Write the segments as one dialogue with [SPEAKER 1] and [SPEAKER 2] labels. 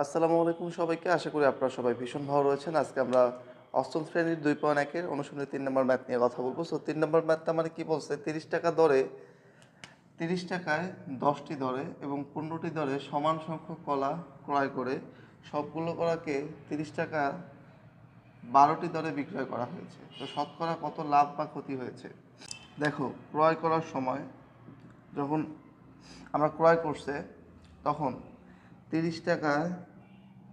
[SPEAKER 1] আসসালামু আলাইকুম সবাইকে। আশা করি আপনারা সবাই ভীষণ ভালো রয়েছেন। আজকে আমরা অষ্টম শ্রেণীর ২.১ এর অনুশীলনী ৩ নম্বর ম্যাথ নিয়ে কথা বলব। ৩ নম্বর ম্যাথটা মানে কি বলছে? ৩০ টাকা দরে ৩০ টাকায় ১০টি দরে এবং ১৫টি দরে সমান সংখ্যক কলা ক্রয় করে সবগুলো কলাকে ৩০ টাকা ১২টি দরে বিক্রয় করা হয়েছে। তো শতকরা কত লাভ বা ক্ষতি হয়েছে? দেখো, ক্রয় করার সময় যখন আমরা ক্রয় করছে তখন ৩০ টাকায়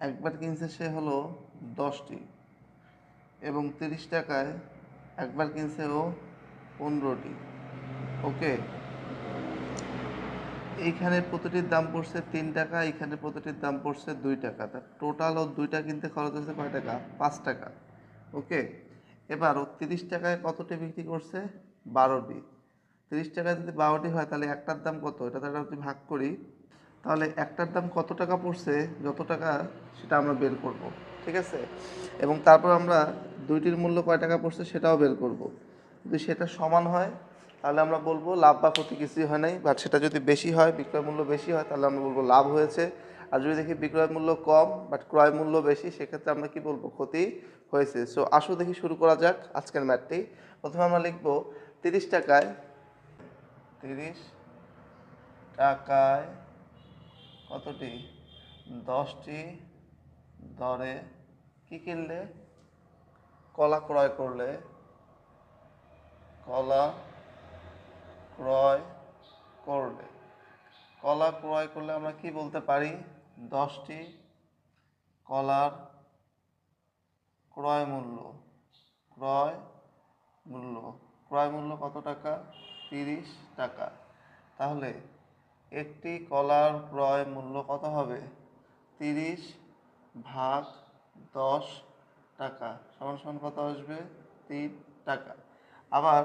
[SPEAKER 1] একবার কিনছে সে হলো ১০টি এবং ৩০ টাকায় একবার কিনছে ও ১৫টি। ওকে, এইখানে প্রতিটির দাম পড়ছে ৩ টাকা, এইখানে প্রতিটির দাম পড়ছে ২ টাকা। তার টোটাল ও দুইটা কিনতে খরচ হয়েছে কয় টাকা? ৫ টাকা। ওকে, এবার ও ৩০ টাকায় কতটি বিক্রি করছে? ১২টি। ৩০ টাকায় যদি ১২টি হয় তাহলে একটার দাম কত? এটা দ্বারা যদি ভাগ করি তাহলে একটার দাম কত টাকা পড়ছে, যত টাকা সেটা আমরা বের করব। ঠিক আছে, এবং তারপর আমরা দুইটির মূল্য কয় টাকা পড়ছে সেটাও বের করব। যদি সেটা সমান হয় তাহলে আমরা বলবো লাভ বা ক্ষতি কিছুই হয় নাই, বাট সেটা যদি বেশি হয়, বিক্রয় মূল্য বেশি হয়, তাহলে আমরা বলবো লাভ হয়েছে। আর যদি দেখি বিক্রয় মূল্য কম বাট ক্রয় মূল্য বেশি, সেক্ষেত্রে আমরা কি বলবো? ক্ষতি হয়েছে। সো আসো দেখি শুরু করা যাক আজকের ম্যাথটি। প্রথমে আমরা লিখবো ৩০ টাকায় ৩০ টাকায় কতটি? ১০টি দরে কি কিনলে? কলা ক্রয় করলে। কলা ক্রয় করলে কলা ক্রয় করলে আমরা কি বলতে পারি? ১০টি কলার ক্রয় মূল্য। ক্রয় মূল্য ক্রয় মূল্য কত টাকা? ৩০ টাকা। তাহলে একটি কলার ক্রয় মূল্য কত হবে? ৩০ ভাগ ১০ টাকা সমান সমান কত আসবে? ৩ টাকা। আবার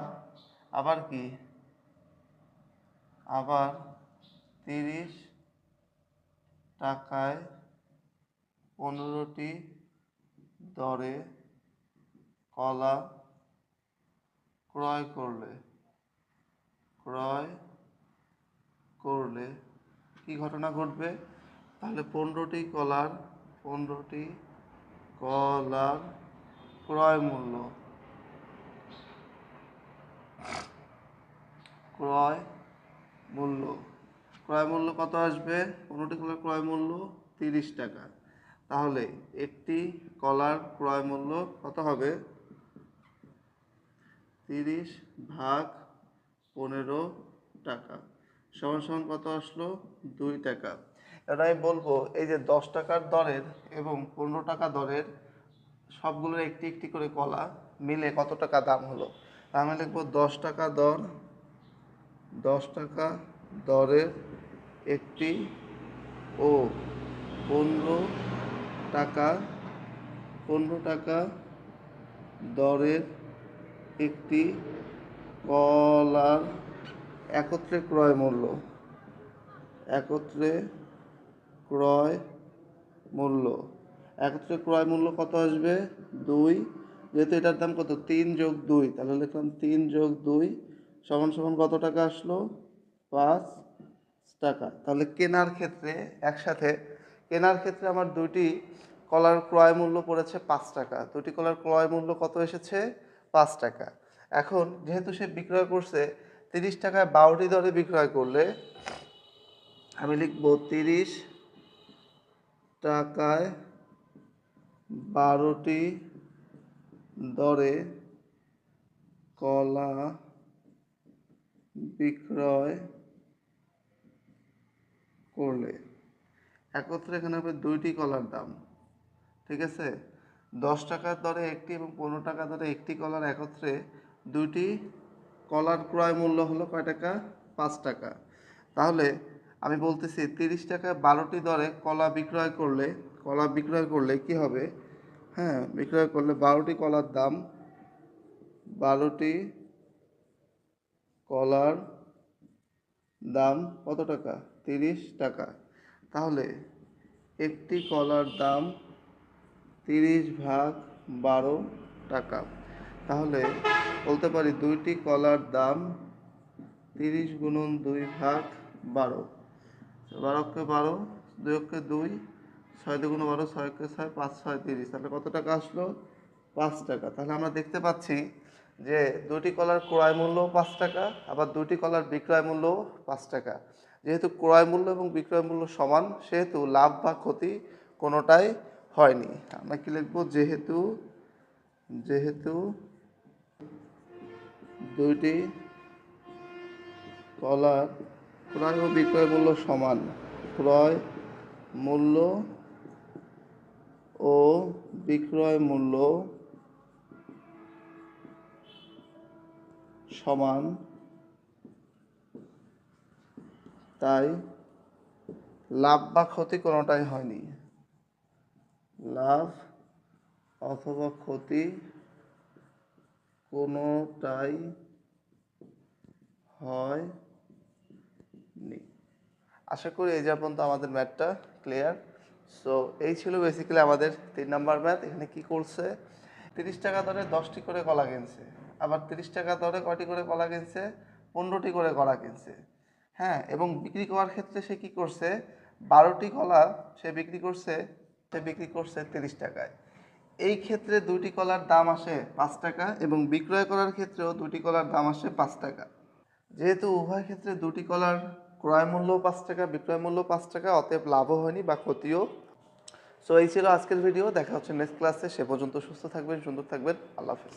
[SPEAKER 1] আবার কি? আবার ৩০ টাকায় ১৫টি দরে কলা ক্রয় করলে ক্রয় করলে কি ঘটনা ঘটবে? তাহলে ১৫টি কলার ক্রয় মূল্য ক্রয় মূল্য ক্রয় মূল্য কত আসবে? ১৫টি কলার ক্রয় মূল্য ৩০ টাকা। তাহলে একটি কলার ক্রয় মূল্য কত হবে? ৩০ ভাগ ১৫ টাকা সমান সমান কত আসলো? ২ টাকা। এবার আমি বলবো এই যে ১০ টাকার দরের এবং ১৫ টাকা দরের সবগুলোর একটি একটি করে কলা মিলে কত টাকা দাম হলো। আমি লিখবো ১০ টাকা দর, ১০ টাকা দরের একটি ও ১৫ টাকা ১৫ টাকা দরের একটি কলার একত্রে ক্রয় মূল্য একত্রে ক্রয় মূল্য একত্রে ক্রয় মূল্য কত আসবে? ২। যেহেতু এটার দাম কত? ৩ যোগ ২, তাহলে লিখলাম ৩ যোগ ২ সমান সমান কত টাকা আসলো? ৫ টাকা। তাহলে কেনার ক্ষেত্রে আমার দুইটি কলার ক্রয় মূল্য পড়েছে ৫ টাকা। দুটি কলার ক্রয় মূল্য কত এসেছে? ৫ টাকা। এখন যেহেতু সে বিক্রয় করছে ৩০ টাকায় ১২টি দরে বিক্রয় করলে আমি লিখব ৩০ টাকায় ১২টি দরে কলা বিক্রয় করলে একত্রে এখানে হবে দুইটি কলার দাম। ঠিক আছে, ১০ টাকার দরে একটি এবং ১৫ টাকা দরে একটি কলার একত্রে দুইটি কলার ক্রয় মূল্য হলো কয় টাকা? ৫ টাকা। তাহলে আমি বলতেছি ৩০ টাকায় ১২টি দরে কলা বিক্রয় করলে কি হবে? হ্যাঁ, বিক্রয় করলে ১২টি কলার দাম ১২টি কলার দাম কত টাকা? ৩০ টাকা। তাহলে একটি কলার দাম ৩০ ভাগ ১২ টাকা। তাহলে বলতে পারি দুইটি কলার দাম ৩০ গুণন ২ ভাগ ১২। ১২ কে ১২, ২ কে ২, 6 দুগুণ 12, 6 একে 6, 5 6 30, তাহলে কত টাকা আসলো? 5 টাকা। তাহলে আমরা দেখতে পাচ্ছি যে দুটি কলার ক্রয় মূল্য 5 টাকা, আবার দুটি কলার বিক্রয় মূল্য 5 টাকা। যেহেতু ক্রয় মূল্য এবং বিক্রয় মূল্য সমান, সেহেতু লাভ বা ক্ষতি কোনোটাই হয়নি। আমরা কি লিখব? যেহেতু দুইটি কলার ক্রয় ও বিক্রয় মূল্য সমান, ক্রয় মূল্য ও বিক্রয় মূল্য সমান, তাই লাভ বা ক্ষতি কোনোটাই হয়নি। লাভ অথবা ক্ষতি কোনোটাই হয়নি। আশা করি এই যে পর্যন্ত আমাদের ম্যাথটা ক্লিয়ার। সো এই ছিল বেসিক্যালি আমাদের 3 নাম্বার ম্যাথ। এখানে কি করছে? 30 টাকা দরে 10টি করে কলা কিনছে, আবার 30 টাকা দরে কয়টি করে কলা কিনছে? 15টি করে কলা কিনছে। হ্যাঁ, এবং বিক্রি করার ক্ষেত্রে সে কি করছে? 12টি কলা সে বিক্রি করছে 30 টাকায়। এই ক্ষেত্রে দুইটি কলার দাম আসে 5 টাকা, এবং বিক্রয় করার ক্ষেত্রেও দুটি কলার দাম আসে 5 টাকা। যেহেতু উভয় ক্ষেত্রে দুটি কলার ক্রয় মূল্য 5 টাকা, বিক্রয় মূল্য 5 টাকা, অতএব লাভও হয়নি বা ক্ষতিও। সো এই ছিল আজকের ভিডিও। দেখা হচ্ছে নেক্সট ক্লাসে। সে পর্যন্ত সুস্থ থাকবেন, সুন্দর থাকবেন। আল্লাহ হাফেজ।